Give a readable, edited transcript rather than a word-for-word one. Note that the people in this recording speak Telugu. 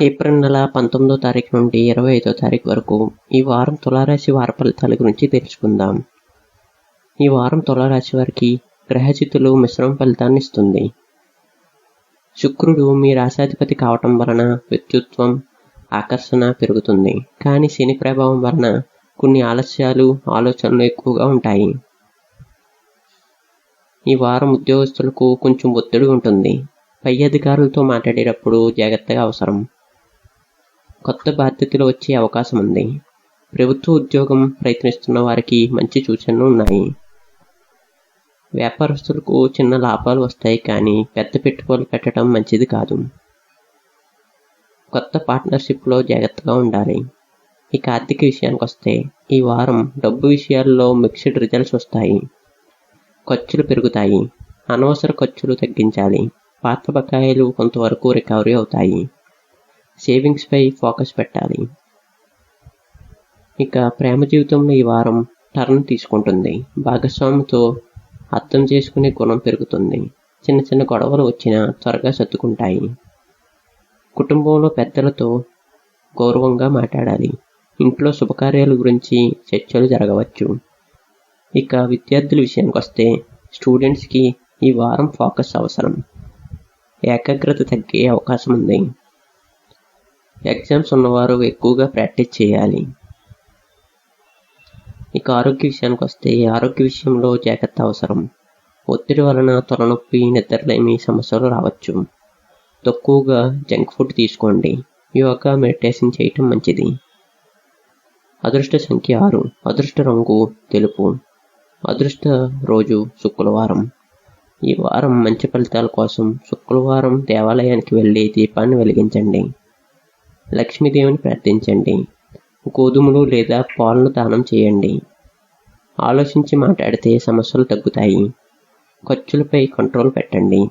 ఏప్రిల్ నెల 19వ తారీఖు నుండి 25వ తారీఖు వరకు ఈ వారం తులారాశి వార ఫలితాల గురించి తెలుసుకుందాం. ఈ వారం తులారాశి వారికి గ్రహస్థితులు మిశ్రమ ఫలితాన్ని ఇస్తుంది. శుక్రుడు మీ రాశాధిపతి కావటం వలన వ్యక్తిత్వం, ఆకర్షణ పెరుగుతుంది. కానీ శని ప్రభావం వలన కొన్ని ఆలస్యాలు, ఆలోచనలు ఎక్కువగా ఉంటాయి. ఈ వారం ఉద్యోగస్తులకు కొంచెం ఒత్తిడి ఉంటుంది. పై అధికారులతో మాట్లాడేటప్పుడు జాగ్రత్తగా అవసరం. కొత్త బాధ్యతలు వచ్చే అవకాశం ఉంది. ప్రభుత్వ ఉద్యోగం ప్రయత్నిస్తున్న వారికి మంచి సూచనలు ఉన్నాయి. వ్యాపారస్తులకు చిన్న లాభాలు వస్తాయి, కానీ పెద్ద పెట్టుబడులు పెట్టడం మంచిది కాదు. కొత్త పార్ట్నర్షిప్లో జాగ్రత్తగా ఉండాలి. ఇక ఆర్థిక విషయానికి వస్తే ఈ వారం డబ్బు విషయాల్లో మిక్స్డ్ రిజల్ట్స్ వస్తాయి. ఖర్చులు పెరుగుతాయి. అనవసర ఖర్చులు తగ్గించాలి. పాత బకాయిలు కొంతవరకు రికవరీ అవుతాయి. సేవింగ్స్పై ఫోకస్ పెట్టాలి. ఇక ప్రేమ జీవితంలో ఈ వారం టర్న్ తీసుకుంటుంది. భాగస్వామితో అర్థం చేసుకునే గుణం పెరుగుతుంది. చిన్న చిన్న గొడవలు వచ్చినా త్వరగా సర్దుకుంటాయి. కుటుంబంలో పెద్దలతో గౌరవంగా మాట్లాడాలి. ఇంట్లో శుభకార్యాల గురించి చర్చలు జరగవచ్చు. ఇక విద్యార్థుల విషయానికి వస్తే స్టూడెంట్స్కి ఈ వారం ఫోకస్ అవసరం. ఏకాగ్రత తగ్గే అవకాశం ఉంది. ఎగ్జామ్స్ ఉన్నవారు ఎక్కువగా ప్రాక్టీస్ చేయాలి. ఇక ఆరోగ్య విషయానికి వస్తే ఆరోగ్య విషయంలో జాగ్రత్త అవసరం. ఒత్తిడి వలన తలనొప్పి, నిద్రలేమి సమస్యలు రావచ్చు. తక్కువగా జంక్ ఫుడ్ తీసుకోండి. యోగా, మెడిటేషన్ చేయటం మంచిది. అదృష్ట సంఖ్య 6. అదృష్ట రంగు తెలుపు. అదృష్ట రోజు శుక్రవారం. ఈ వారం మంచి ఫలితాల కోసం శుక్రవారం దేవాలయానికి వెళ్ళి దీపాన్ని వెలిగించండి. లక్ష్మీదేవిని ప్రార్థించండి. గోధుమలు లేదా పాలను దానం చేయండి. ఆలోచించి మాట్లాడితే సమస్యలు తగ్గుతాయి. ఖర్చులపై కంట్రోల్ పెట్టండి.